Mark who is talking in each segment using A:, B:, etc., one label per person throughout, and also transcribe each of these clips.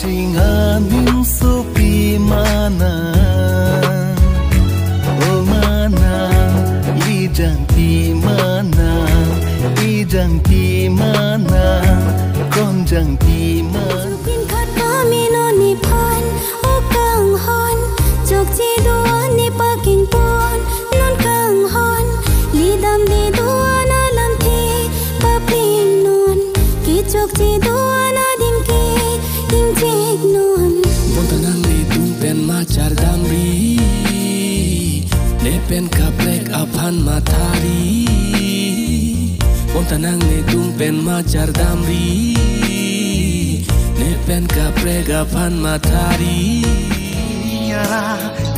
A: Cinganin supi mana Oh mana Ijang di mana Ijang di mana Konjang di mana
B: Pin khat kami noni pan O kang hon Jok chi dua ni pa king pon Non kang hon Li dam di dua na lam thi Pa ping non Ki jok chi dua na dim ki Ing jek non
C: Bon tanang ni tung pen macar damri Ne pen kaplek apan matari Bon tanang ni tung pen macar damri Ne pen kaplek apan matari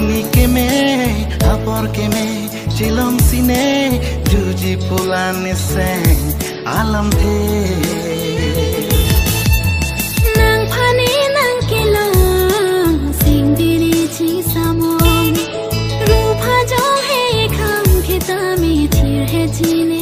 A: Ni keme apor keme Cilom sine juji pulane seng alam the
B: Nang pani nang kilang Sing diri chi samong Rupa jong he kham khita mi thir he chi ne